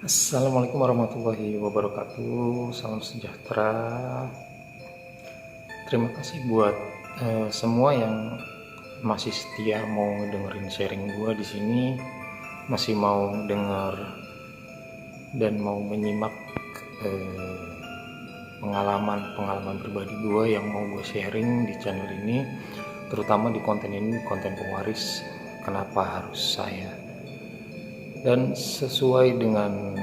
Assalamualaikum warahmatullahi wabarakatuh. Salam sejahtera. Terima kasih buat semua yang masih setia mau dengerin sharing gue di sini, masih mau denger dan mau menyimak pengalaman pribadi gue yang mau gue sharing di channel ini, terutama di konten ini, konten pewaris kenapa harus saya. Dan sesuai dengan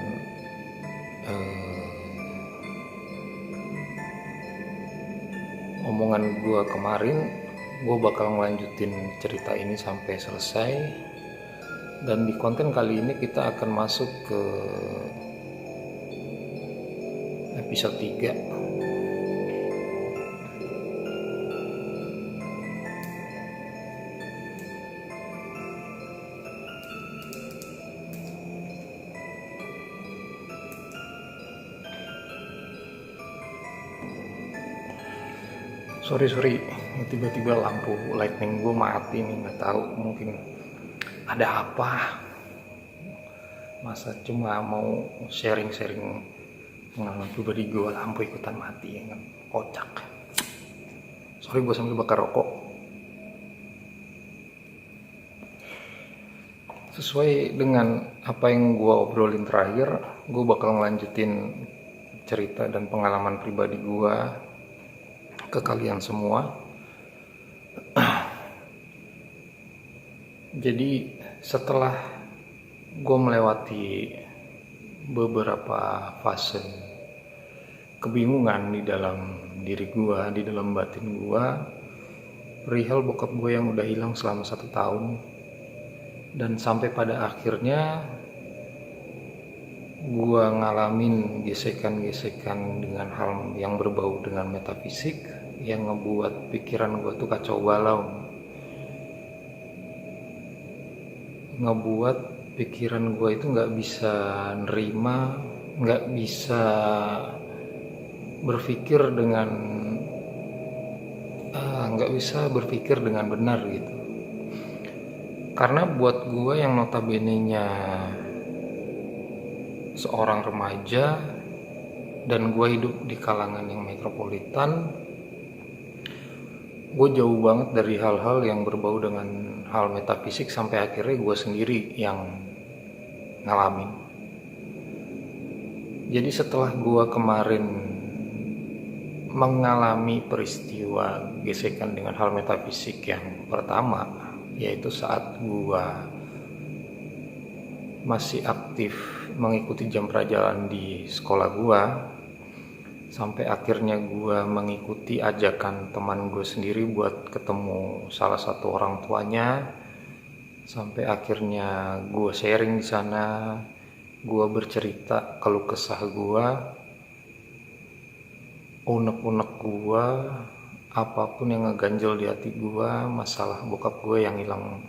omongan gue kemarin, gue bakal ngelanjutin cerita ini sampai selesai. Dan di konten kali ini kita akan masuk ke episode 3. Sorry, tiba-tiba lampu lightning gue mati nih, nggak tahu mungkin ada apa. Masa cuma mau sharing pengalaman pribadi gue, lampu ikutan mati, ya kan? Kocak. Sorry, gue sambil bakar rokok. Sesuai dengan apa yang gue obrolin terakhir, gue bakal ngelanjutin cerita dan pengalaman pribadi gue ke kalian semua. Jadi setelah gue melewati beberapa fase kebingungan di dalam diri gue, di dalam batin gue, perihal bokap gue yang udah hilang selama 1 tahun, dan sampai pada akhirnya gue ngalamin gesekan-gesekan dengan hal yang berbau dengan metafisik yang ngebuat pikiran gue tuh kacau balau, ngebuat pikiran gue itu nggak bisa nerima, nggak bisa berpikir dengan benar gitu. Karena buat gue yang notabene-nya seorang remaja dan gue hidup di kalangan yang metropolitan, gue jauh banget dari hal-hal yang berbau dengan hal metafisik sampai akhirnya gue sendiri yang ngalamin. Jadi setelah gue kemarin mengalami peristiwa gesekan dengan hal metafisik yang pertama, yaitu saat gue masih aktif mengikuti jam pelajaran di sekolah gue, sampai akhirnya gue mengikuti ajakan teman gue sendiri buat ketemu salah satu orang tuanya. Sampai akhirnya gue sharing di sana, gue bercerita keluh kesah gue, unek-unek gue, apapun yang ngeganjel di hati gue, masalah bokap gue yang hilang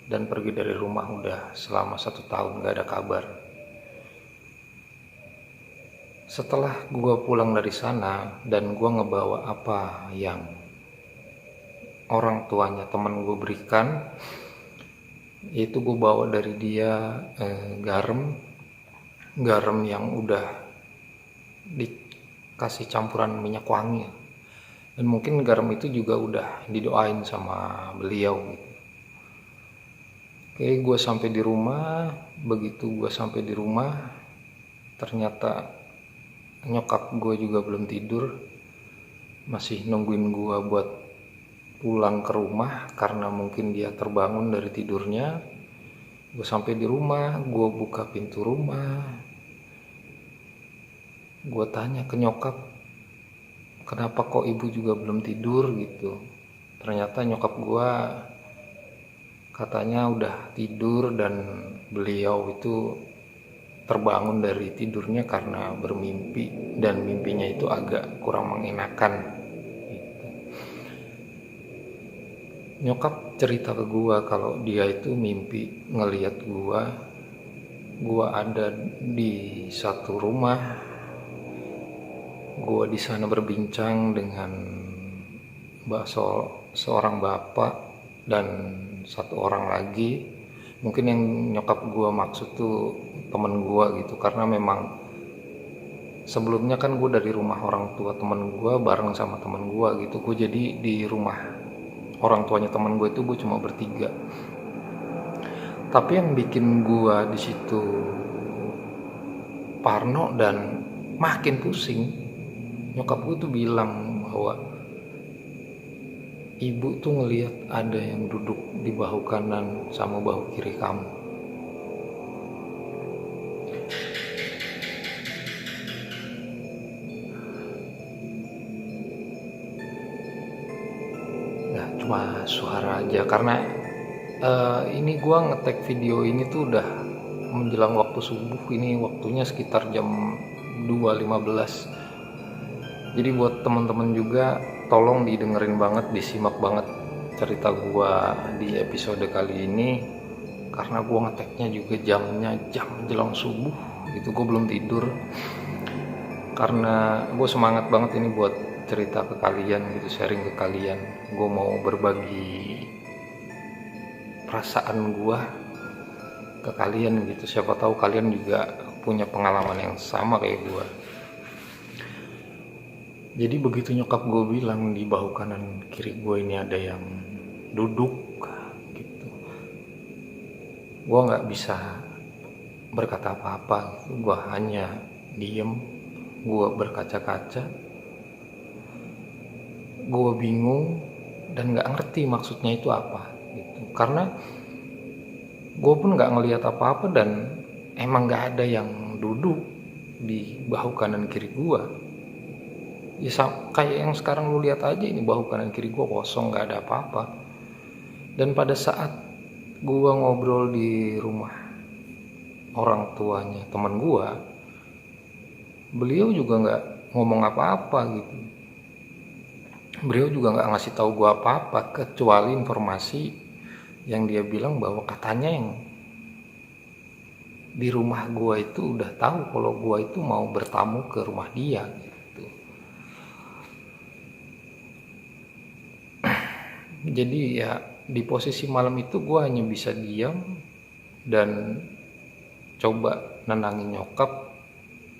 dan pergi dari rumah udah selama 1 tahun gak ada kabar. Setelah gue pulang dari sana dan gue ngebawa apa yang orang tuanya temen gue berikan, yaitu gue bawa dari dia garam yang udah dikasih campuran minyak wangi, dan mungkin garam itu juga udah didoain sama beliau gitu. Oke, gue sampai di rumah. Begitu gue sampai di rumah, ternyata nyokap gue juga belum tidur, masih nungguin gue buat pulang ke rumah karena mungkin dia terbangun dari tidurnya. Gue sampai di rumah, gue buka pintu rumah, gue tanya ke nyokap, kenapa kok ibu juga belum tidur gitu. Ternyata nyokap gue katanya udah tidur dan beliau itu terbangun dari tidurnya karena bermimpi, dan mimpinya itu agak kurang mengenakan gitu. Nyokap cerita ke gua kalau dia itu mimpi ngelihat gua ada di satu rumah, gua di sana berbincang dengan seorang bapak dan satu orang lagi Mungkin yang nyokap gue maksud tuh temen gue gitu, karena memang sebelumnya kan gue dari rumah orang tua temen gue bareng sama temen gue gitu. Gue jadi di rumah orang tuanya temen gue itu gue cuma bertiga. Tapi yang bikin gue di situ parno dan makin pusing, nyokap gue tuh bilang bahwa ibu tuh ngelihat ada yang duduk di bahu kanan sama bahu kiri kamu. Nah, cuma suara aja karena ini gua ngetek video ini tuh udah menjelang waktu subuh. Ini waktunya sekitar jam 2.15. Jadi buat teman-teman juga tolong didengerin banget, disimak banget cerita gua di episode kali ini, karena gua ngeteknya juga jamnya jam menjelang subuh gitu. Gua belum tidur karena gue semangat banget ini buat cerita ke kalian gitu, sharing ke kalian. Gue mau berbagi perasaan gue ke kalian gitu, siapa tahu kalian juga punya pengalaman yang sama kayak gue. Jadi begitu nyokap gue bilang di bahu kanan kiri gue ini ada yang duduk gitu, gue nggak bisa berkata apa-apa gitu. Gue hanya diem, gue berkaca-kaca, gue bingung dan nggak ngerti maksudnya itu apa gitu. Karena gue pun nggak ngelihat apa-apa dan emang nggak ada yang duduk di bahu kanan kiri gue. Ya kayak yang sekarang lu lihat aja, ini bahu kanan kiri gue kosong, nggak ada apa-apa. Dan pada saat gue ngobrol di rumah orang tuanya teman gue, beliau juga nggak ngomong apa-apa gitu. Beliau juga nggak ngasih tahu gue apa-apa, kecuali informasi yang dia bilang bahwa katanya yang di rumah gue itu udah tahu kalau gue itu mau bertamu ke rumah dia gitu. Jadi ya di posisi malam itu gue hanya bisa diam dan coba nenangin nyokap.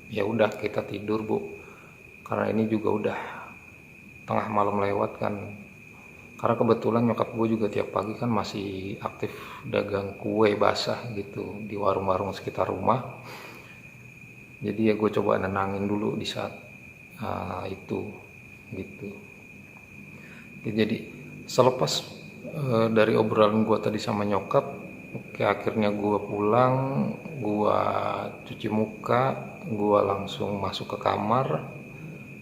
Ya udah, kita tidur bu, karena ini juga udah tengah malam lewat kan. Karena kebetulan nyokap gue juga tiap pagi kan masih aktif dagang kue basah gitu di warung-warung sekitar rumah. Jadi ya gue coba nenangin dulu di saat itu gitu. Jadi selepas dari obrolan gue tadi sama nyokap, akhirnya gue pulang, gue cuci muka, gue langsung masuk ke kamar,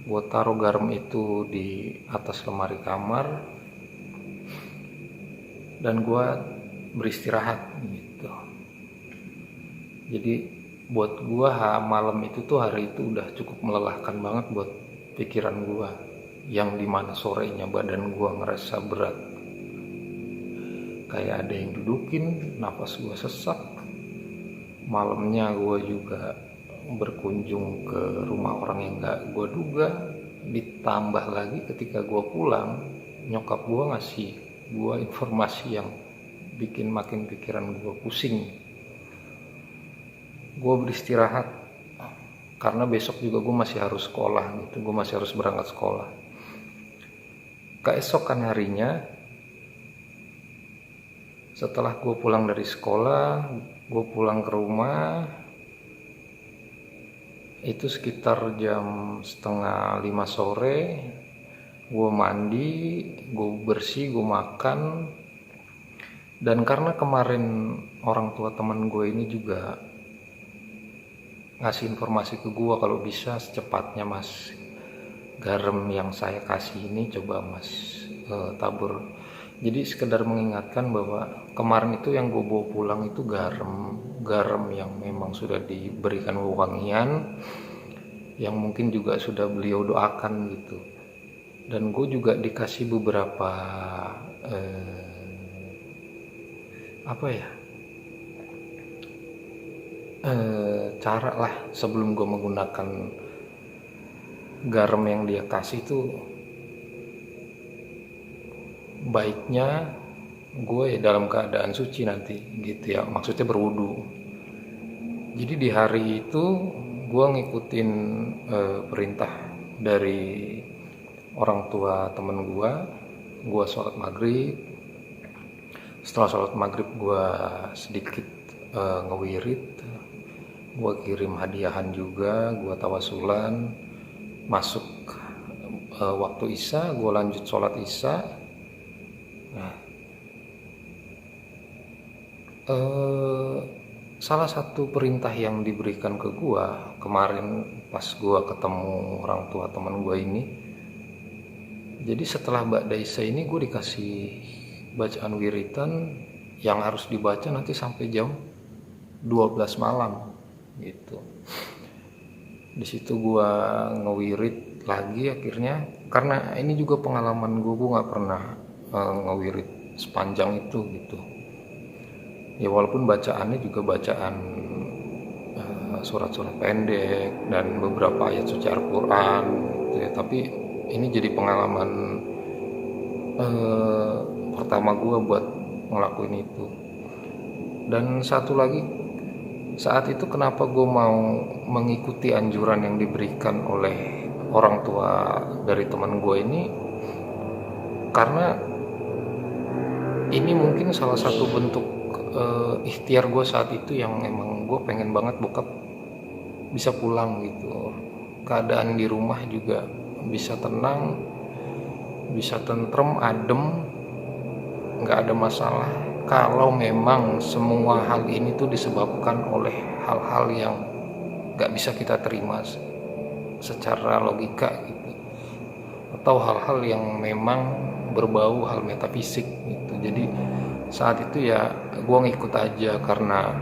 gue taruh garam itu di atas lemari kamar, dan gue beristirahat gitu. Jadi buat gue malam itu tuh, hari itu udah cukup melelahkan banget buat pikiran gue, yang dimana sorenya badan gue ngerasa berat, kayak ada yang dudukin, nafas gue sesak. Malamnya gue juga berkunjung ke rumah orang yang gak gue duga. Ditambah lagi ketika gue pulang, nyokap gue ngasih gue informasi yang bikin makin pikiran gue pusing. Gue beristirahat karena besok juga gue masih harus sekolah gitu, gue masih harus berangkat sekolah. Keesokan harinya, setelah gue pulang dari sekolah, gue pulang ke rumah itu sekitar jam 4:30 sore. Gue mandi, gue bersih, gue makan. Dan karena kemarin orang tua teman gue ini juga ngasih informasi ke gue kalau bisa secepatnya mas, garam yang saya kasih ini coba mas tabur. Jadi sekedar mengingatkan bahwa kemarin itu yang gue bawa pulang itu garam yang memang sudah diberikan wewangian, yang mungkin juga sudah beliau doakan gitu. Dan gue juga dikasih beberapa cara lah sebelum gue menggunakan garam yang dia kasih tuh. Baiknya gue ya dalam keadaan suci nanti gitu ya, maksudnya berwudu. Jadi di hari itu gue ngikutin perintah dari orang tua temen gue sholat maghrib. Setelah sholat maghrib gue sedikit ngewirid, gue kirim hadiahan juga, gue tawasulan. Masuk waktu isya, gue lanjut sholat isya. Nah, salah satu perintah yang diberikan ke gue kemarin pas gue ketemu orang tua teman gue ini, jadi setelah ba'da isya ini gue dikasih bacaan wiritan yang harus dibaca nanti sampai jam 12 malam gitu. Di situ gue ngewirid lagi akhirnya, karena ini juga pengalaman gue nggak pernah ngewirid sepanjang itu gitu ya, walaupun bacaannya juga bacaan surat-surat pendek dan beberapa ayat suci Al-Quran gitu ya, tapi ini jadi pengalaman pertama gue buat ngelakuin itu. Dan satu lagi, saat itu kenapa gue mau mengikuti anjuran yang diberikan oleh orang tua dari teman gue ini, karena ini mungkin salah satu bentuk ikhtiar gue saat itu yang emang gue pengen banget bokap bisa pulang gitu, keadaan di rumah juga bisa tenang, bisa tentrem, adem, nggak ada masalah. Kalau memang semua hal ini tuh disebabkan oleh hal-hal yang gak bisa kita terima secara logika gitu, atau hal-hal yang memang berbau hal metafisik gitu. Jadi saat itu ya gue ngikut aja, karena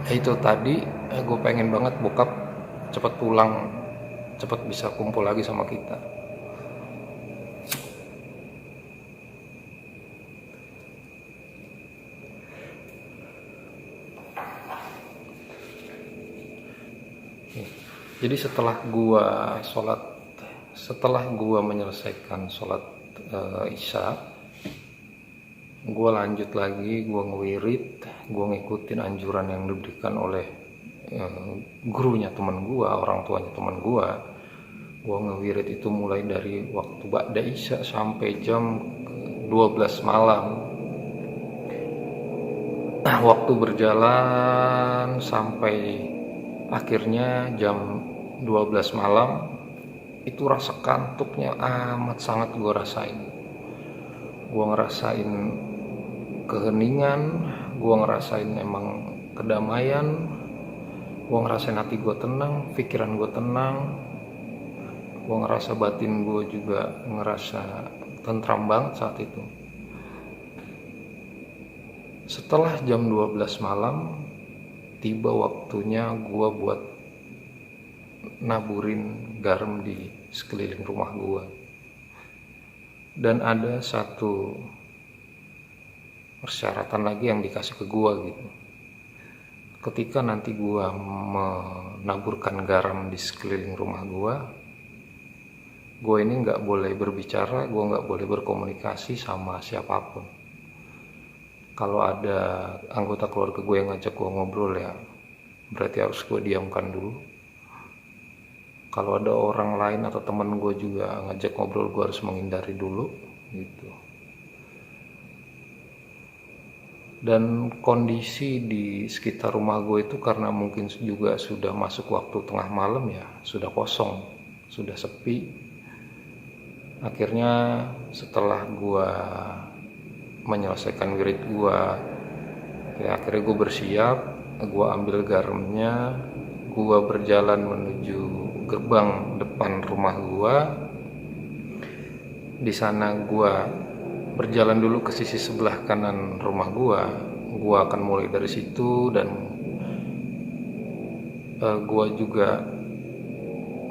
itu tadi gue pengen banget bokap cepat pulang, cepat bisa kumpul lagi sama kita. Jadi setelah gua menyelesaikan sholat isya, gua lanjut lagi, gua ngewirid, gua ngikutin anjuran yang diberikan oleh gurunya teman gua, orang tuanya teman gua. Gua ngewirid itu mulai dari waktu ba'da isya sampai jam 12 malam. Nah, waktu berjalan sampai akhirnya jam 12 malam, itu rasa kantuknya amat sangat gue rasain. Gue ngerasain keheningan, gue ngerasain emang kedamaian, gue ngerasain hati gue tenang, pikiran gue tenang, gue ngerasa batin gue juga ngerasa tentram banget saat itu. Setelah jam 12 malam, tiba waktunya gue buat naburin garam di sekeliling rumah gue. Dan ada satu persyaratan lagi yang dikasih ke gue gitu. Ketika nanti gue menaburkan garam di sekeliling rumah gue ini gak boleh berbicara, gue gak boleh berkomunikasi sama siapapun. Kalau ada anggota keluarga gue yang ngajak gue ngobrol ya berarti harus gue diamkan dulu. Kalau ada orang lain atau teman gue juga ngajak ngobrol, gue harus menghindari dulu gitu. Dan kondisi di sekitar rumah gue itu karena mungkin juga sudah masuk waktu tengah malam ya, sudah kosong, sudah sepi. Akhirnya setelah gue menyelesaikan wirid gue ya, akhirnya gue bersiap, gue ambil garamnya, gue berjalan menuju gerbang depan rumah gue. Di sana gue berjalan dulu ke sisi sebelah kanan rumah gue akan mulai dari situ. Dan gue juga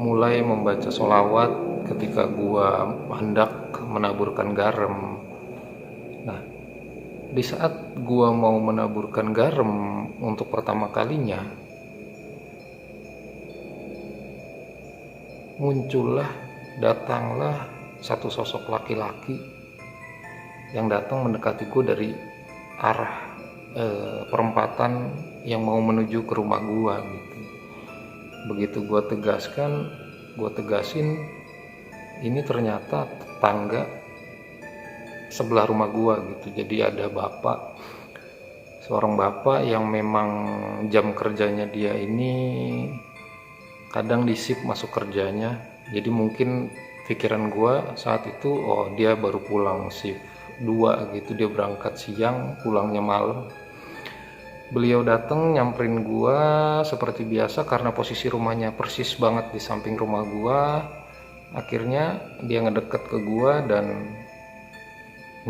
mulai membaca sholawat ketika gue hendak menaburkan garam. Nah, di saat gue mau menaburkan garam untuk pertama kalinya, datanglah satu sosok laki-laki yang datang mendekati gue dari arah perempatan yang mau menuju ke rumah gue gitu. Begitu gue tegasin, ini ternyata tetangga sebelah rumah gue gitu. Jadi ada seorang bapak yang memang jam kerjanya dia ini kadang di shift masuk kerjanya. Jadi mungkin pikiran gue saat itu, oh dia baru pulang shift 2 gitu, dia berangkat siang pulangnya malam. Beliau datang nyamperin gue seperti biasa karena posisi rumahnya persis banget di samping rumah gue. Akhirnya dia ngedeket ke gue dan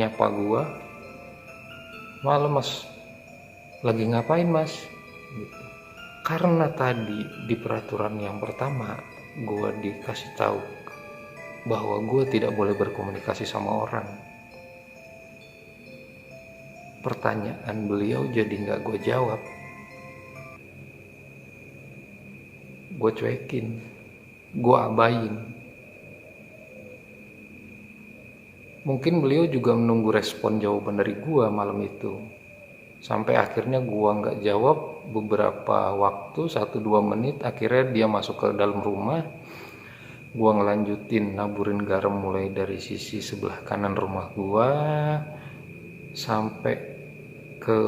nyapa gue, "Malam mas, lagi ngapain mas?" Gitu. Karena tadi di peraturan yang pertama gue dikasih tahu bahwa gue tidak boleh berkomunikasi sama orang. Pertanyaan beliau jadi nggak gue jawab, gue cuekin, gue abain. Mungkin beliau juga menunggu respon jawaban dari gue malam itu. Sampai akhirnya gue nggak jawab beberapa waktu, 1-2 menit, akhirnya dia masuk ke dalam rumah. Gue ngelanjutin naburin garam mulai dari sisi sebelah kanan rumah gue sampai ke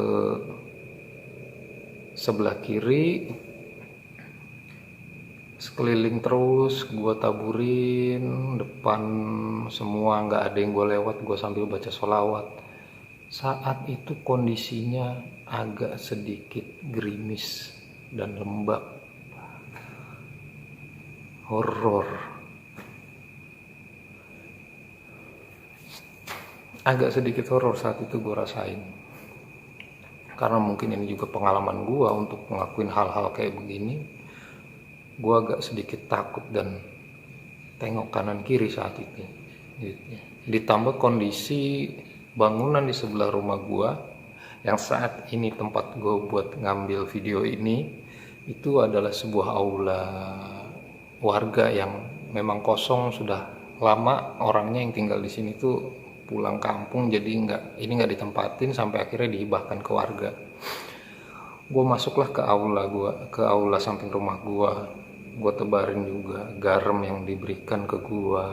sebelah kiri, sekeliling terus gue taburin, depan semua nggak ada yang gue lewat, gue sambil baca sholawat. Saat itu kondisinya agak sedikit gerimis dan lembab, horor. Agak sedikit horor saat itu gue rasain, karena mungkin ini juga pengalaman gue untuk ngelakuin hal-hal kayak begini. Gue agak sedikit takut dan tengok kanan kiri saat itu gitu. Ditambah kondisi bangunan di sebelah rumah gue yang saat ini tempat gue buat ngambil video ini, itu adalah sebuah aula warga yang memang kosong sudah lama. Orangnya yang tinggal di sini tuh pulang kampung, jadi nggak ditempatin sampai akhirnya dihibahkan ke warga. Gue masuklah ke aula samping rumah gue tebarin juga garam yang diberikan ke gue.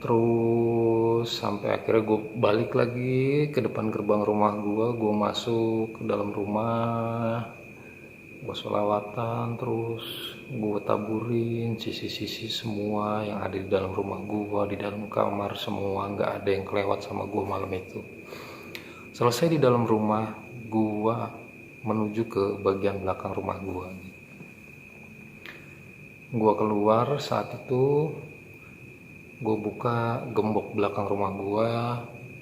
Terus sampai akhirnya gue balik lagi ke depan gerbang rumah gue masuk ke dalam rumah, gue sholawatan, terus gue taburin sisi-sisi semua yang ada di dalam rumah gue, di dalam kamar semua, nggak ada yang kelewat sama gue malam itu. Selesai di dalam rumah, gue menuju ke bagian belakang rumah gue. Gue keluar, saat itu gue buka gembok belakang rumah gue.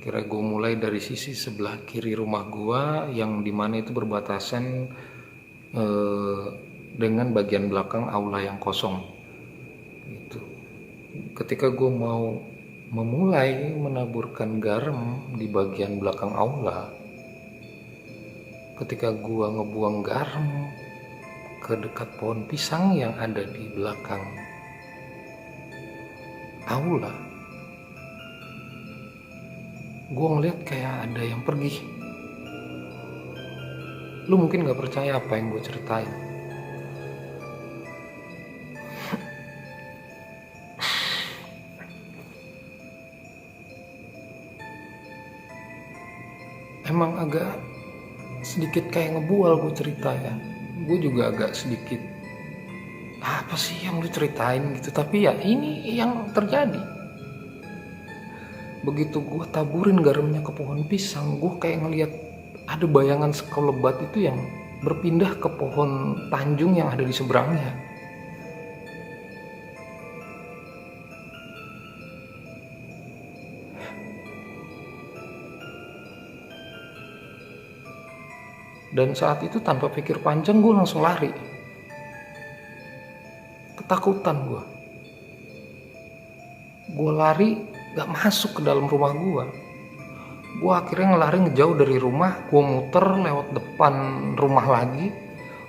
Kira gue mulai dari sisi sebelah kiri rumah gue, yang dimana itu berbatasan dengan bagian belakang aula yang kosong gitu. Ketika gue mau memulai menaburkan garam di bagian belakang aula, ketika gue ngebuang garam ke dekat pohon pisang yang ada di belakang aula, gue ngeliat kayak ada yang pergi. Lu mungkin gak percaya apa yang gue ceritain. Emang agak sedikit kayak ngebual gue cerita ya. Gue juga agak sedikit, apa sih yang lu ceritain gitu. Tapi ya ini yang terjadi. Begitu gue taburin garamnya ke pohon pisang, gue kayak ngeliat ada bayangan sekelebat itu yang berpindah ke pohon tanjung yang ada di seberangnya. Dan saat itu tanpa pikir panjang gue langsung lari. Ketakutan gue. Gue lari gak masuk ke dalam rumah gue. Gue akhirnya ngelari ngejauh dari rumah, gue muter lewat depan rumah lagi,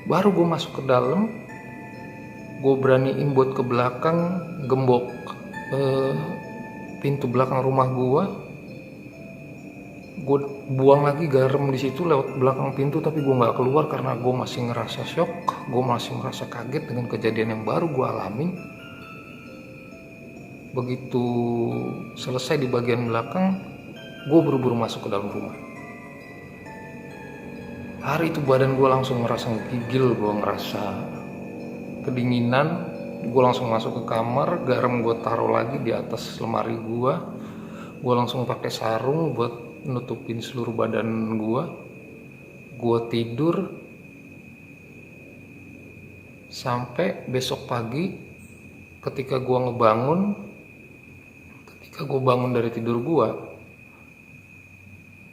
baru gue masuk ke dalam. Gue beraniin buat ke belakang, gembok pintu belakang rumah gue. Gue buang lagi garam di situ lewat belakang pintu, tapi gue nggak keluar karena gue masih ngerasa shock, gue masih merasa kaget dengan kejadian yang baru gue alamin. Begitu selesai di bagian belakang, gue buru-buru masuk ke dalam rumah. Hari itu badan gue langsung ngerasa gigil, gue ngerasa kedinginan. Gue langsung masuk ke kamar, garam gue taruh lagi di atas lemari gue. Gue langsung pakai sarung buat nutupin seluruh badan gue. Gue tidur sampai besok pagi. Ketika gue bangun dari tidur gue,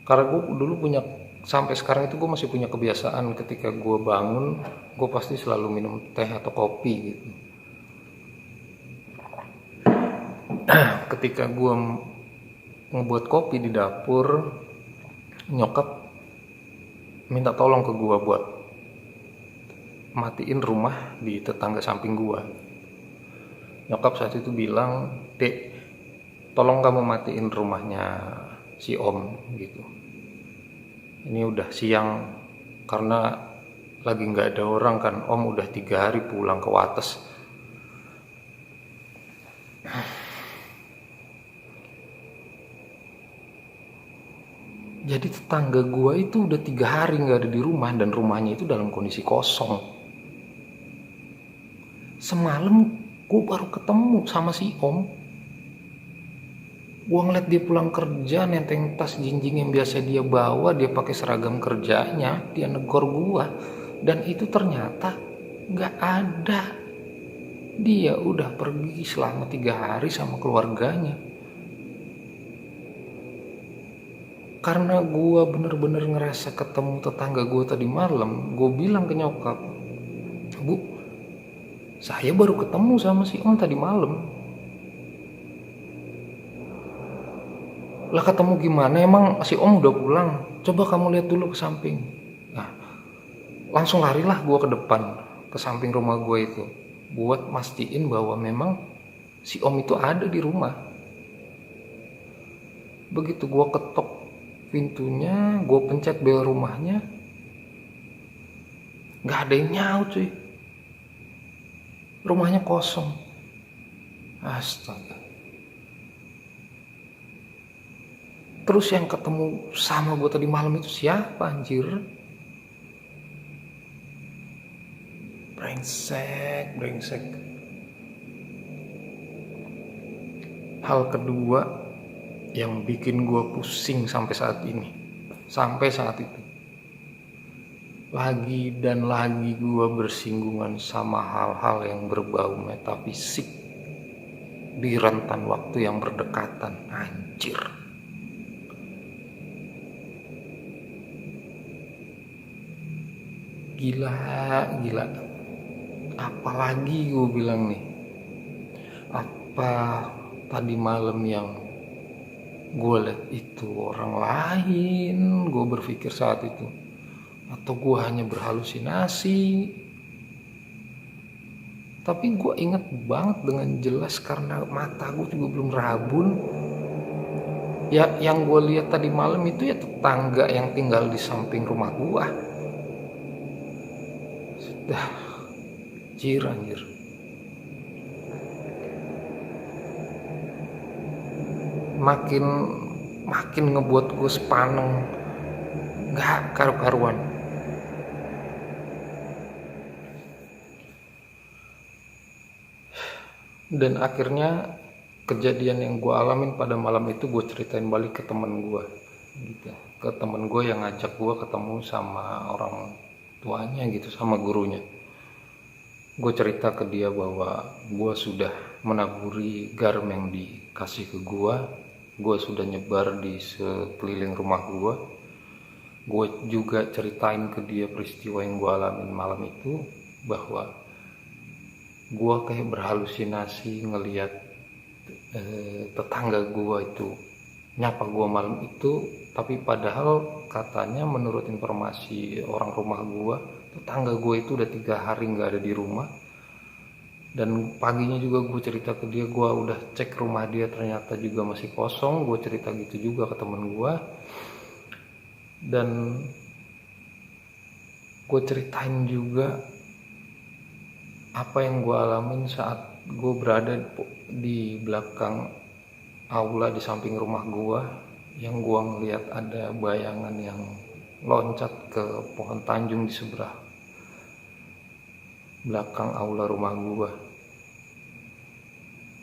karena gue dulu punya, sampai sekarang itu gue masih punya kebiasaan, ketika gue bangun gue pasti selalu minum teh atau kopi gitu. Ketika gue ngebuat kopi di dapur, nyokap minta tolong ke gue buat matiin rumah di tetangga samping gue. Nyokap saat itu bilang, "Dek, tolong kamu matiin rumahnya si Om gitu. Ini udah siang, karena lagi nggak ada orang kan, Om udah 3 hari pulang ke Wates." Jadi tetangga gua itu udah 3 hari nggak ada di rumah, dan rumahnya itu dalam kondisi kosong. Semalam gua baru ketemu sama si Om. Gua ngeliat dia pulang kerja, nenteng tas jinjing yang biasa dia bawa, dia pakai seragam kerjanya, dia negor gua. Dan itu ternyata nggak ada. Dia udah pergi selama 3 hari sama keluarganya. Karena gue bener-bener ngerasa ketemu tetangga gue tadi malam, gue bilang ke nyokap, "Bu, saya baru ketemu sama si Om tadi malam." "Lah ketemu gimana? Emang si Om udah pulang? Coba kamu lihat dulu ke samping." Nah, langsung larilah gue ke depan, ke samping rumah gue itu, buat mastiin bahwa memang si Om itu ada di rumah. Begitu gue ketok pintunya, gue pencet bel rumahnya, nggak ada yang nyaut cuy. Rumahnya kosong. Astaga. Terus yang ketemu sama gue tadi malam itu siapa anjir? Brengsek. Hal kedua yang bikin gue pusing sampai saat itu, lagi dan lagi gue bersinggungan sama hal-hal yang berbau metafisik di rentan waktu yang berdekatan. Anjir, gila. Apalagi gue bilang nih, apa tadi malam yang gue lihat itu orang lain, gue berpikir saat itu, atau gue hanya berhalusinasi. Tapi gue inget banget dengan jelas karena mata gue juga belum rabun. Ya, yang gue lihat tadi malam itu ya tetangga yang tinggal di samping rumah gue. Sudah, anjir. Makin ngebuat gue sepaneng, nggak karu-karuan. Dan akhirnya kejadian yang gue alamin pada malam itu gue ceritain balik ke temen gue gitu, ke temen gue yang ngajak gue ketemu sama orang tuanya gitu, sama gurunya. Gue cerita ke dia bahwa gue sudah menaburi garam yang dikasih ke gue sudah nyebar di sekeliling rumah gue. Gue juga ceritain ke dia peristiwa yang gue alamin malam itu, bahwa gue kayak berhalusinasi ngelihat tetangga gue itu nyapa gue malam itu. Tapi padahal katanya menurut informasi orang rumah gue, tetangga gue itu udah 3 hari gak ada di rumah. Dan paginya juga gue cerita ke dia, gue udah cek rumah dia ternyata juga masih kosong. Gue cerita gitu juga ke temen gue. Dan gue ceritain juga apa yang gue alamin saat gue berada di belakang aula di samping rumah gue, yang gue ngeliat ada bayangan yang loncat ke pohon tanjung di sebelah belakang aula rumah gue.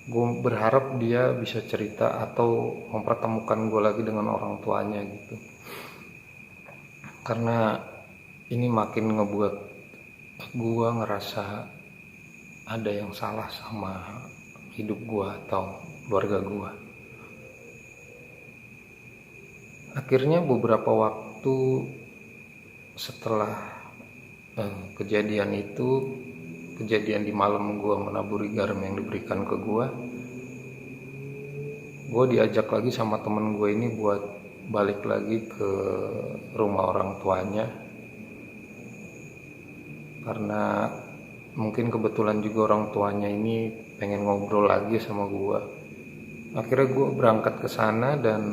Gue berharap dia bisa cerita atau mempertemukan gue lagi dengan orang tuanya gitu, karena ini makin ngebuat gue ngerasa ada yang salah sama hidup gue atau keluarga gue. Akhirnya beberapa waktu setelah kejadian itu, kejadian di malam gue menaburi garam yang diberikan ke gue diajak lagi sama temen gue ini buat balik lagi ke rumah orang tuanya, karena mungkin kebetulan juga orang tuanya ini pengen ngobrol lagi sama gue. Akhirnya gue berangkat ke sana dan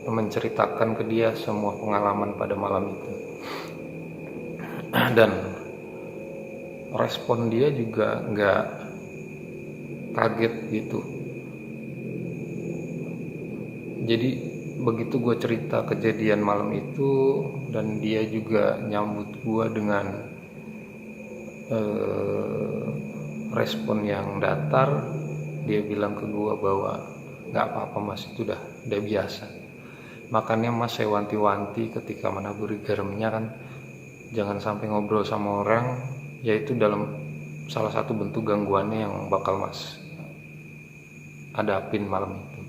menceritakan ke dia semua pengalaman pada malam itu. Dan respon dia juga nggak kaget gitu. Jadi begitu gue cerita kejadian malam itu, dan dia juga nyambut gue dengan respon yang datar. Dia bilang ke gue bahwa nggak apa-apa mas, itu udah biasa. Makanya mas saya wanti-wanti ketika menaburi garamnya kan, jangan sampai ngobrol sama orang, yaitu dalam salah satu bentuk gangguannya yang bakal mas hadapin malam itu.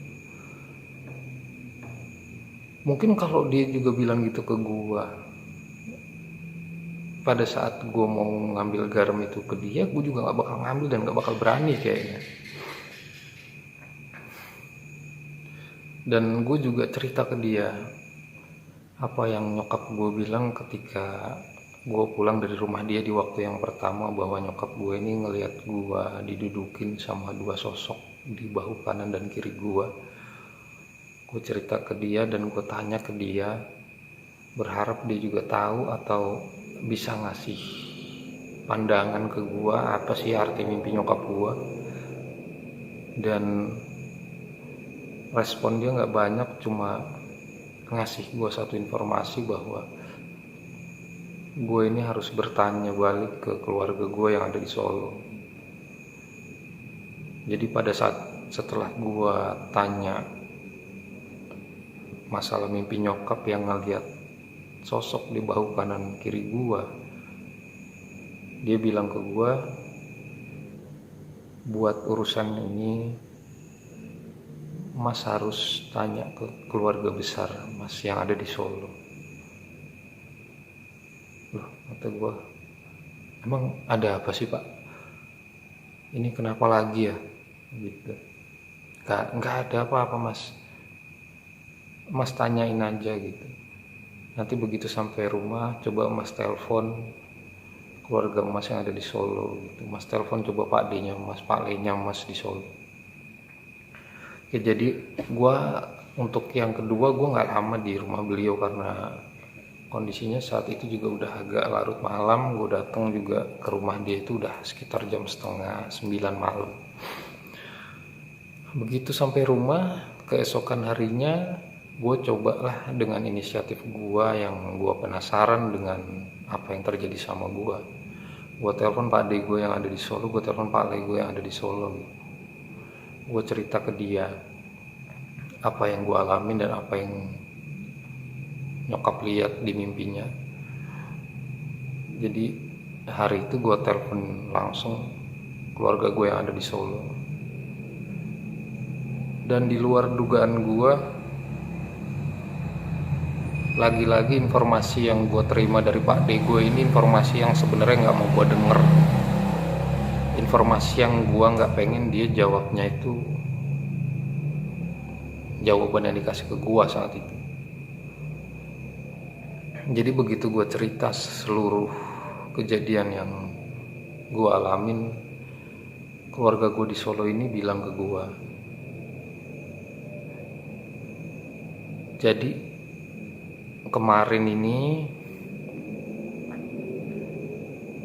Mungkin kalau dia juga bilang gitu ke gue pada saat gue mau ngambil garam itu ke dia, gue juga gak bakal ngambil dan gak bakal berani kayaknya. Dan gue juga cerita ke dia apa yang nyokap gue bilang ketika gue pulang dari rumah dia di waktu yang pertama, bahwa nyokap gue ini ngelihat gue didudukin sama dua sosok di bahu kanan dan kiri gue. Gue cerita ke dia dan gue tanya ke dia, berharap dia juga tahu atau bisa ngasih pandangan ke gue apa sih arti mimpi nyokap gue. Dan respon dia gak banyak, cuma ngasih gue satu informasi bahwa gue ini harus bertanya balik ke keluarga gue yang ada di Solo. Jadi pada saat setelah gue tanya masalah mimpi nyokap yang ngeliat sosok di bahu kanan kiri gua, dia bilang ke gua, buat urusan ini mas harus tanya ke keluarga besar mas yang ada di Solo. Loh, kata gua, emang ada apa sih pak? Ini kenapa lagi ya? Gitu. Nggak ada apa-apa mas. Mas tanyain aja gitu. Nanti begitu sampai rumah, coba mas telepon keluarga mas yang ada di Solo gitu. Mas telepon coba Pak D-nya mas, Pak Le-nya mas di Solo. Oke, jadi untuk yang kedua gue nggak lama di rumah beliau karena kondisinya saat itu juga udah agak larut malam. Gue datang juga ke rumah dia itu udah sekitar jam 8:30 malam. Begitu sampai rumah, keesokan harinya gue cobalah dengan inisiatif gue yang gue penasaran dengan apa yang terjadi sama gue. Gue telepon Pak D gue yang ada di Solo, gue telepon Pak Le gue yang ada di Solo. Gue cerita ke dia apa yang gue alamin dan apa yang nyokap lihat di mimpinya. Jadi hari itu gue telepon langsung keluarga gue yang ada di Solo. Dan di luar dugaan gue, lagi-lagi informasi yang gue terima dari Pak D gue ini informasi yang sebenarnya nggak mau gue denger. Informasi yang gue nggak pengen dia jawabnya itu jawaban yang dikasih ke gue saat itu. Jadi begitu gue cerita seluruh kejadian yang gue alamin, keluarga gue di Solo ini bilang ke gue, jadi kemarin ini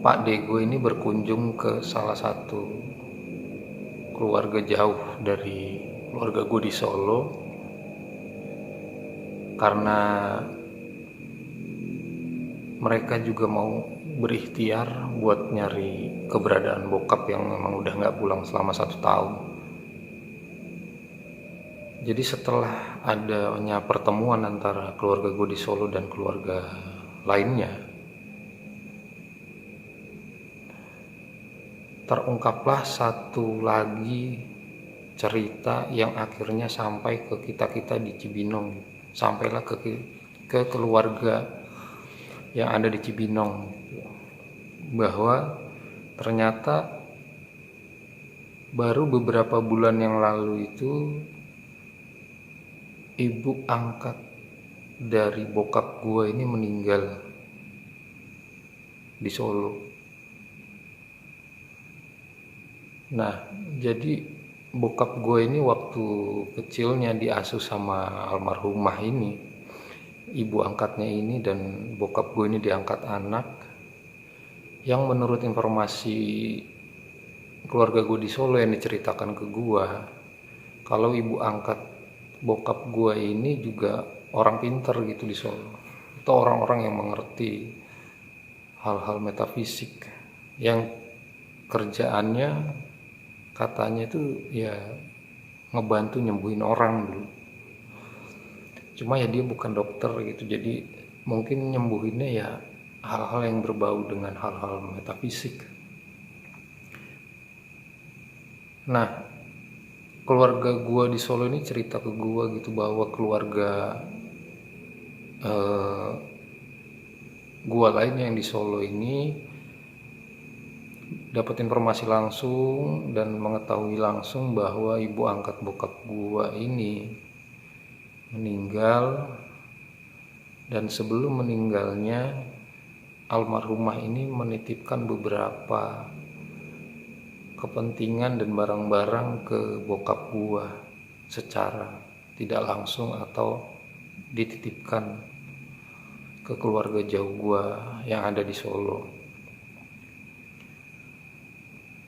Pak Dego ini berkunjung ke salah satu keluarga jauh dari keluarga gue di Solo, karena mereka juga mau berikhtiar buat nyari keberadaan bokap yang memang udah nggak pulang selama 1 tahun. Jadi setelah adanya pertemuan antara keluarga gue di Solo dan keluarga lainnya, terungkaplah satu lagi cerita yang akhirnya sampai ke kita-kita di Cibinong. Sampailah ke keluarga yang ada di Cibinong, bahwa ternyata baru beberapa bulan yang lalu itu ibu angkat dari bokap gue ini meninggal di Solo. Nah, jadi bokap gue ini waktu kecilnya diasuh sama almarhumah ini, ibu angkatnya ini, dan bokap gue ini diangkat anak, yang menurut informasi keluarga gue di Solo yang diceritakan ke gue, kalau ibu angkat bokap gue ini juga orang pinter gitu di Solo. Itu orang-orang yang mengerti hal-hal metafisik, yang kerjaannya katanya itu ya ngebantu nyembuhin orang dulu. Cuma ya dia bukan dokter gitu, jadi mungkin nyembuhinnya ya hal-hal yang berbau dengan hal-hal metafisik. Nah, keluarga gua di Solo ini cerita ke gua gitu, bahwa keluarga gua lainnya yang di Solo ini dapat informasi langsung dan mengetahui langsung bahwa ibu angkat bokap gua ini meninggal, dan sebelum meninggalnya almarhumah ini menitipkan beberapa kepentingan dan barang-barang ke bokap gua secara tidak langsung atau dititipkan ke keluarga jauh gua yang ada di Solo.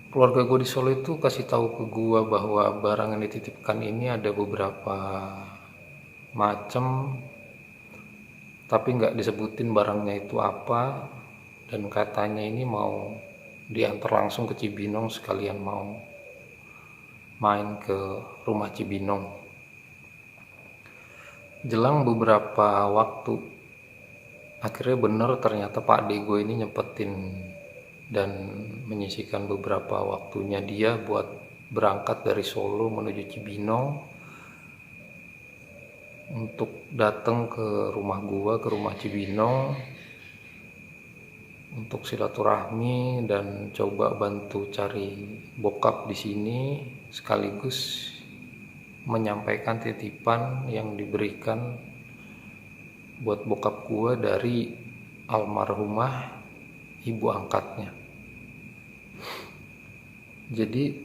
Keluarga gue di Solo itu kasih tahu ke gue bahwa barang yang dititipkan ini ada beberapa macam, tapi nggak disebutin barangnya itu apa, dan katanya ini mau diantar langsung ke Cibinong sekalian mau main ke rumah Cibinong. Jelang beberapa waktu, akhirnya bener ternyata Pak Dego ini nyempetin dan menyisihkan beberapa waktunya dia buat berangkat dari Solo menuju Cibinong untuk datang ke rumah gua, ke rumah Cibinong, untuk silaturahmi dan coba bantu cari bokap di sini, sekaligus menyampaikan titipan yang diberikan buat bokap gua dari almarhumah ibu angkatnya. Jadi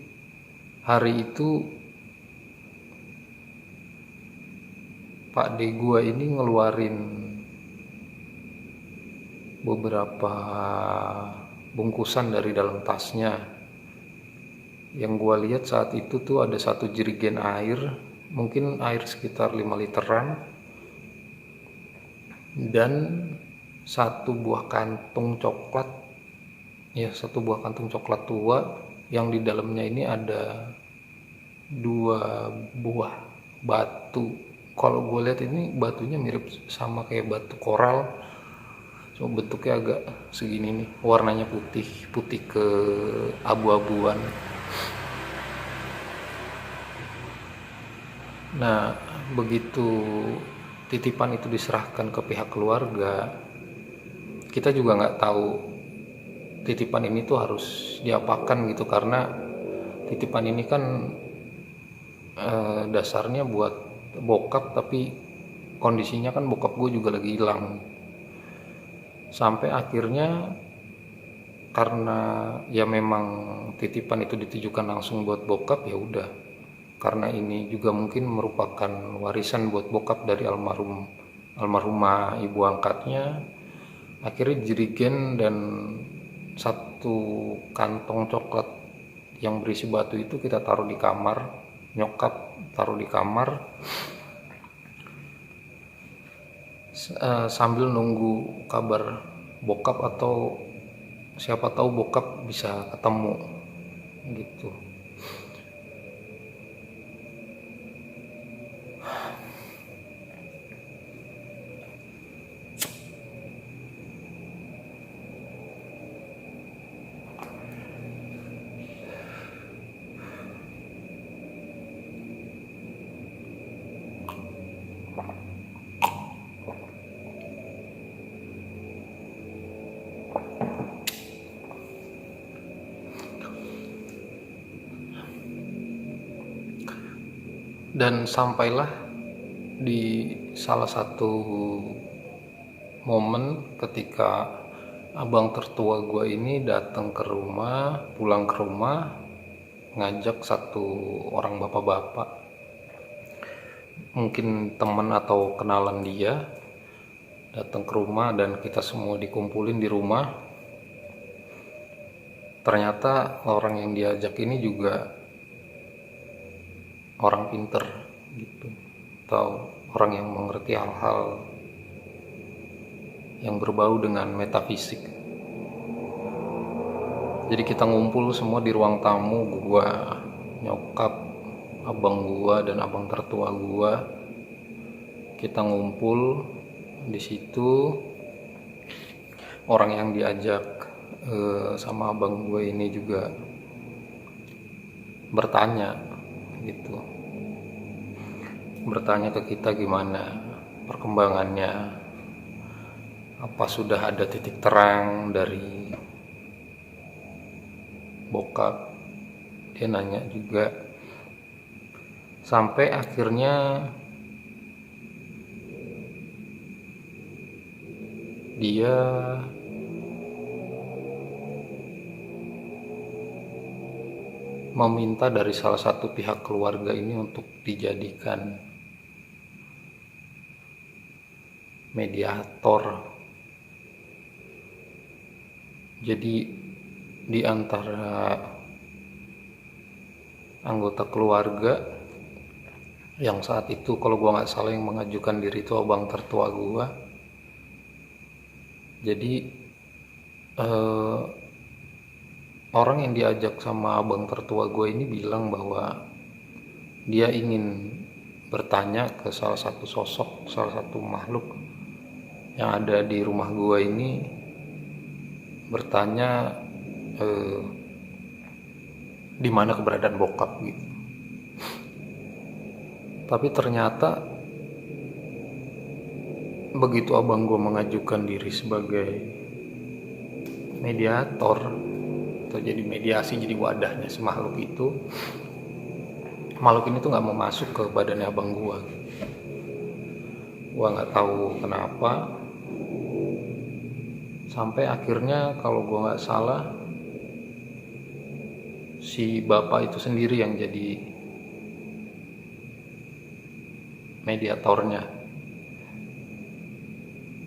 hari itu Pak D gua ini ngeluarin beberapa bungkusan dari dalam tasnya. Yang gua lihat saat itu tuh ada 1 jerigen air, mungkin air sekitar 5 literan, dan 1 buah kantung coklat, ya 1 buah kantung coklat tua, yang di dalamnya ini ada 2 buah batu. Kalau gue lihat ini batunya mirip sama kayak batu koral, cuma bentuknya agak segini nih, warnanya putih ke abu-abuan. Nah, begitu titipan itu diserahkan ke pihak keluarga, kita juga nggak tahu titipan ini tuh harus diapakan gitu, karena titipan ini kan dasarnya buat bokap, tapi kondisinya kan bokap gue juga lagi hilang. Sampai akhirnya karena ya memang titipan itu ditujukan langsung buat bokap, ya udah, karena ini juga mungkin merupakan warisan buat bokap dari almarhum almarhumah ibu angkatnya akhirnya jerigen dan satu kantong coklat yang berisi batu itu kita taruh di kamar, nyokap taruh di kamar sambil nunggu kabar bokap atau siapa tahu bokap bisa ketemu gitu. Dan sampailah di salah satu momen ketika abang tertua gue ini datang ke rumah, pulang ke rumah, ngajak satu orang bapak-bapak, mungkin teman atau kenalan dia, datang ke rumah dan kita semua dikumpulin di rumah. Ternyata orang yang diajak ini juga orang pinter gitu, atau orang yang mengerti hal-hal yang berbau dengan metafisik. Jadi kita ngumpul semua di ruang tamu, gua, nyokap, abang gua dan abang tertua gua. Kita ngumpul di situ. Orang yang diajak sama abang gua ini juga bertanya gitu, bertanya ke kita gimana perkembangannya, apa sudah ada titik terang dari bokap. Dia nanya juga, sampai akhirnya dia meminta dari salah satu pihak keluarga ini untuk dijadikan mediator. Jadi di antara anggota keluarga yang saat itu, kalau gua nggak salah, yang mengajukan diri itu abang tertua gua. Jadi orang yang diajak sama abang tertua gue ini bilang bahwa dia ingin bertanya ke salah satu sosok, salah satu makhluk yang ada di rumah gue ini, bertanya di mana keberadaan bokap gitu. Tapi ternyata begitu abang gue mengajukan diri sebagai mediator atau jadi mediasi, jadi wadahnya si makhluk itu, makhluk ini tuh nggak mau masuk ke badannya abang gua nggak tahu kenapa. Sampai akhirnya kalau gua nggak salah si bapak itu sendiri yang jadi mediatornya.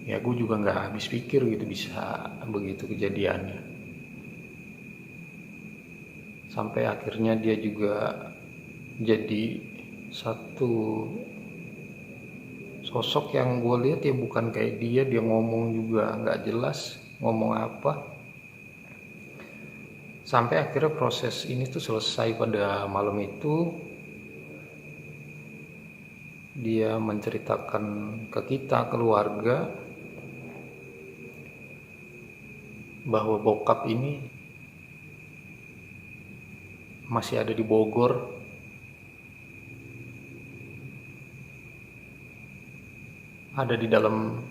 Ya gue juga nggak habis pikir gitu bisa begitu kejadiannya. Sampai akhirnya dia juga jadi satu sosok yang gue lihat ya bukan kayak dia ngomong juga nggak jelas ngomong apa. Sampai akhirnya proses ini tuh selesai pada malam itu. Dia menceritakan ke kita keluarga bahwa bokap ini masih ada di Bogor, ada di dalam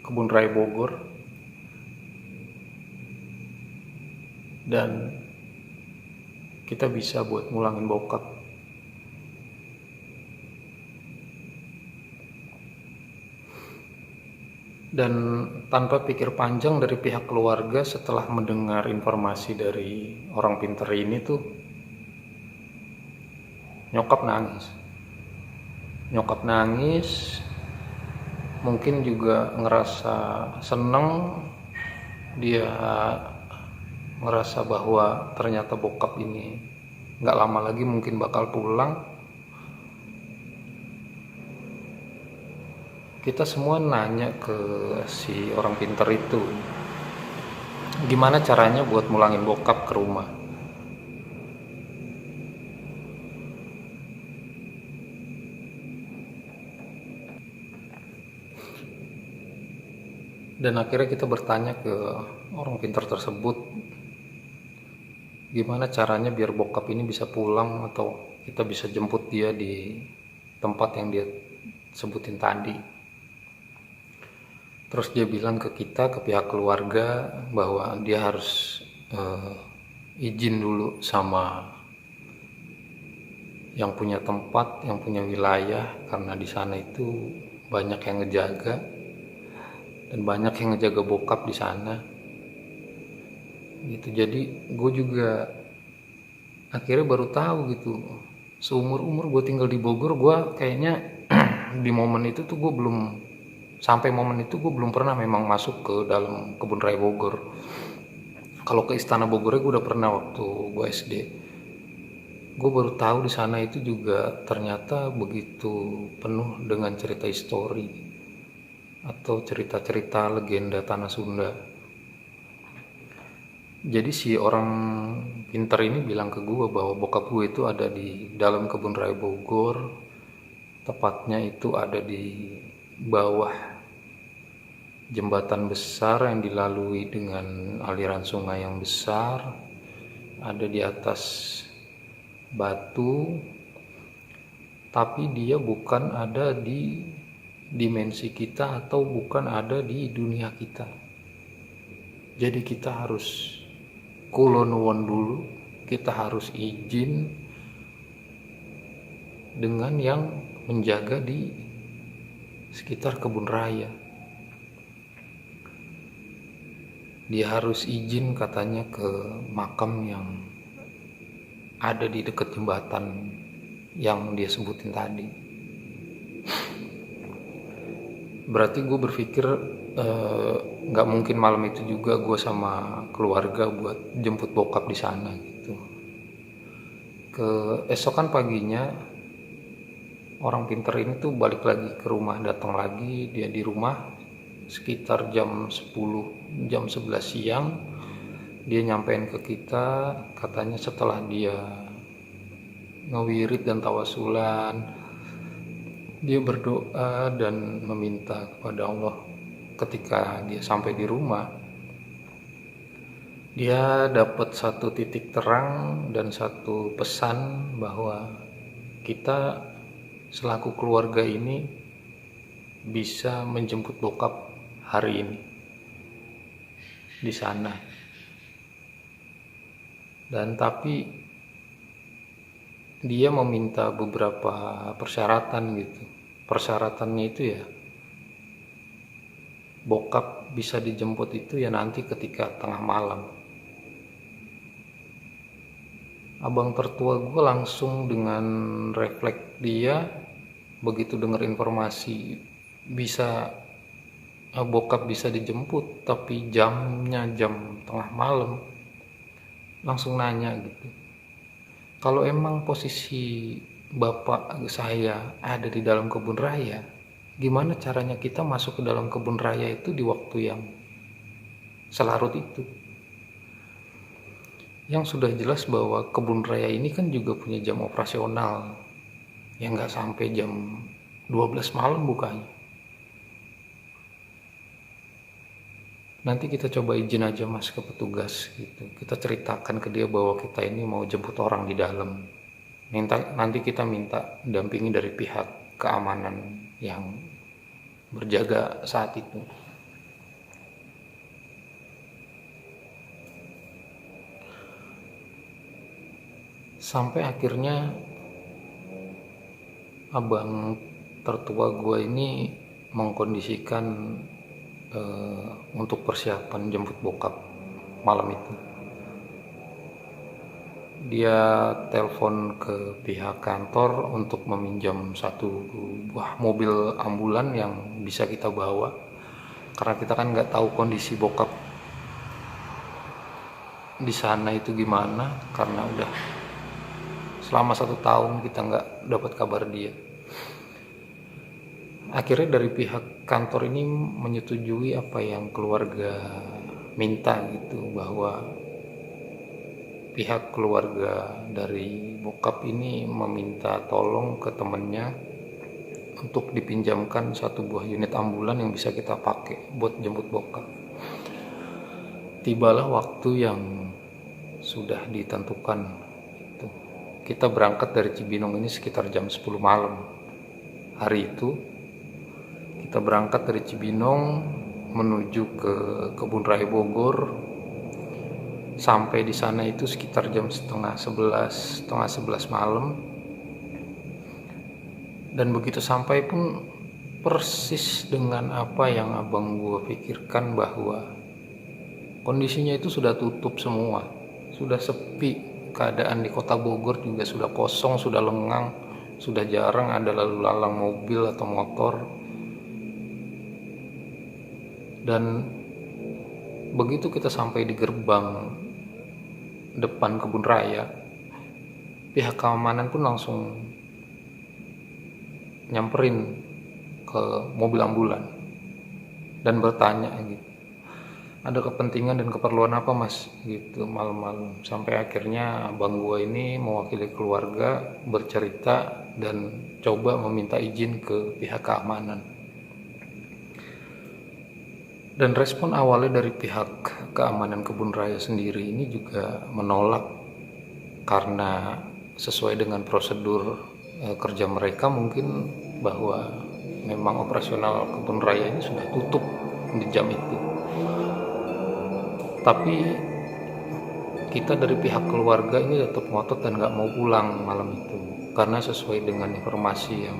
kebun raya Bogor, dan kita bisa buat ngulangin bokap. Dan tanpa pikir panjang dari pihak keluarga, setelah mendengar informasi dari orang pinter ini tuh, nyokap nangis. Nyokap nangis, mungkin juga ngerasa seneng. Dia ngerasa bahwa ternyata bokap ini gak lama lagi mungkin bakal pulang. Kita semua nanya ke si orang pinter itu, gimana caranya buat mulangin bokap ke rumah. Dan akhirnya kita bertanya ke orang pintar tersebut, gimana caranya biar bokap ini bisa pulang atau kita bisa jemput dia di tempat yang dia sebutin tadi. Terus dia bilang ke kita, ke pihak keluarga, bahwa dia harus izin dulu sama yang punya tempat, yang punya wilayah, karena di sana itu banyak yang ngejaga dan banyak yang ngejaga bokap di sana. Gitu. Jadi gue juga akhirnya baru tahu gitu. Seumur umur gue tinggal di Bogor, gue kayaknya di momen itu tuh gue belum sampai momen itu gue belum pernah memang masuk ke dalam kebun raya Bogor. Kalau ke Istana Bogornya gue udah pernah waktu gue SD. Gue baru tahu di sana itu juga ternyata begitu penuh dengan cerita histori atau cerita-cerita legenda tanah Sunda. Jadi si orang pinter ini bilang ke gue bahwa bokap gue itu ada di dalam kebun raya Bogor, tepatnya itu ada di bawah jembatan besar yang dilalui dengan aliran sungai yang besar, ada di atas batu, tapi dia bukan ada di dimensi kita atau bukan ada di dunia kita. Jadi kita harus kulonuwun dulu, kita harus izin dengan yang menjaga di sekitar kebun raya. Dia harus izin katanya ke makam yang ada di dekat jembatan yang dia sebutin tadi. Berarti gue berpikir gak mungkin malam itu juga gue sama keluarga buat jemput bokap di sana gitu. Keesokan paginya orang pinter ini tuh balik lagi ke rumah, datang lagi. Dia di rumah sekitar jam 10, jam 11 siang. Dia nyampein ke kita, katanya setelah dia ngewirid dan tawasulan, dia berdoa dan meminta kepada Allah. Ketika dia sampai di rumah, dia dapat satu titik terang dan satu pesan bahwa kita selaku keluarga ini bisa menjemput bokap hari ini di sana. Dan tapi dia meminta beberapa persyaratan gitu. Persyaratannya itu ya, bokap bisa dijemput itu ya nanti ketika tengah malam. Abang tertua gue langsung dengan refleks dia, begitu dengar informasi bisa bokap bisa dijemput tapi jamnya jam tengah malam, langsung nanya gitu, kalau emang posisi bapak saya ada di dalam kebun raya, gimana caranya kita masuk ke dalam kebun raya itu di waktu yang selarut itu? Yang sudah jelas bahwa kebun raya ini kan juga punya jam operasional yang nggak sampai jam 12 malam bukanya. Nanti kita coba izin aja mas ke petugas gitu. Kita ceritakan ke dia bahwa kita ini mau jemput orang di dalam. Nanti kita minta dampingi dari pihak keamanan yang berjaga saat itu. Sampai akhirnya abang tertua gue ini mengkondisikan untuk persiapan jemput bokap malam itu. dia telepon ke pihak kantor untuk meminjam satu buah mobil ambulan yang bisa kita bawa, karena kita kan nggak tahu kondisi bokap di sana itu gimana, karena udah selama 1 tahun kita nggak dapat kabar dia. Akhirnya dari pihak kantor ini menyetujui apa yang keluarga minta gitu, bahwa pihak keluarga dari bokap ini meminta tolong ke temennya untuk dipinjamkan satu buah unit ambulan yang bisa kita pakai buat jemput bokap. Tibalah waktu yang sudah ditentukan. Kita berangkat dari Cibinong ini sekitar jam 10 malam. Hari itu kita berangkat dari Cibinong menuju ke Kebun Raya Bogor. Sampai di sana itu sekitar jam setengah 11 malam. Dan begitu sampai pun persis dengan apa yang abang gue pikirkan, bahwa kondisinya itu sudah tutup semua, sudah sepi. Keadaan di kota Bogor juga sudah kosong, sudah lengang, sudah jarang ada lalu lalang mobil atau motor. Dan begitu kita sampai di gerbang depan kebun raya, pihak keamanan pun langsung nyamperin ke mobil ambulan dan bertanya gitu, ada kepentingan dan keperluan apa mas gitu malam-malam. Sampai akhirnya abang gua ini mewakili keluarga bercerita dan coba meminta izin ke pihak keamanan. Dan respon awalnya dari pihak keamanan kebun raya sendiri ini juga menolak, karena sesuai dengan prosedur kerja mereka mungkin bahwa memang operasional kebun raya ini sudah tutup di jam itu. Tapi kita dari pihak keluarga ini tetap ngotot dan gak mau pulang malam itu, karena sesuai dengan informasi yang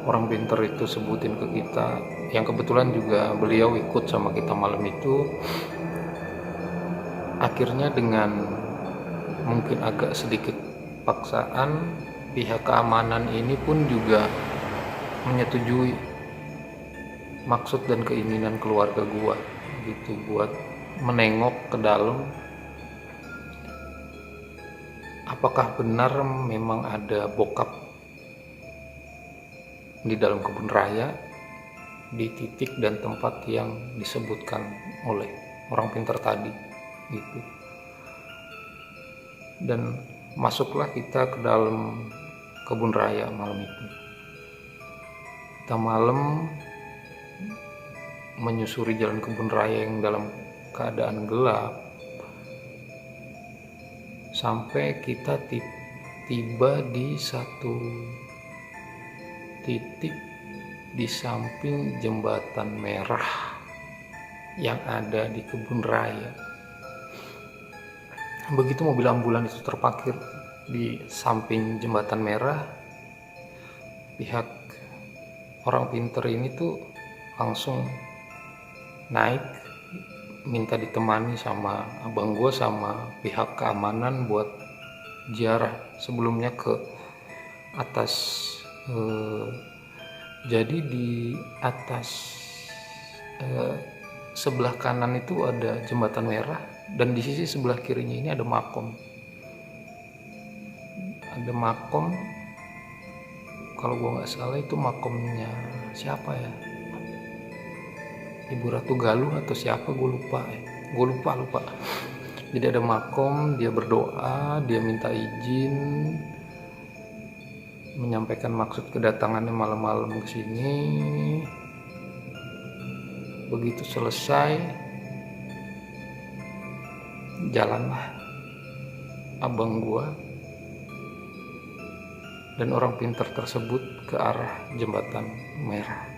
orang pinter itu sebutin ke kita, yang kebetulan juga beliau ikut sama kita malam itu. Akhirnya dengan mungkin agak sedikit paksaan, pihak keamanan ini pun juga menyetujui maksud dan keinginan keluarga gua gitu, buat menengok ke dalam apakah benar memang ada bokap di dalam kebun raya di titik dan tempat yang disebutkan oleh orang pintar tadi gitu. Dan masuklah kita ke dalam kebun raya malam itu. Kita malam menyusuri jalan kebun raya yang dalam keadaan gelap, sampai kita tiba di satu titik di samping jembatan merah yang ada di kebun raya. Begitu mobil ambulan itu terparkir di samping jembatan merah, pihak orang pinter ini tuh langsung naik, minta ditemani sama abang gue sama pihak keamanan buat ziarah sebelumnya ke atas. Jadi di atas sebelah kanan itu ada jembatan merah, dan di sisi sebelah kirinya ini ada makom. Ada makom, kalau gue nggak salah itu makomnya siapa ya, Ibu Ratu Galuh atau siapa, gue lupa. Jadi ada makom, dia berdoa, dia minta izin, menyampaikan maksud kedatangannya malam-malam ke sini. Begitu selesai, jalanlah abang gua dan orang pintar tersebut ke arah jembatan merah.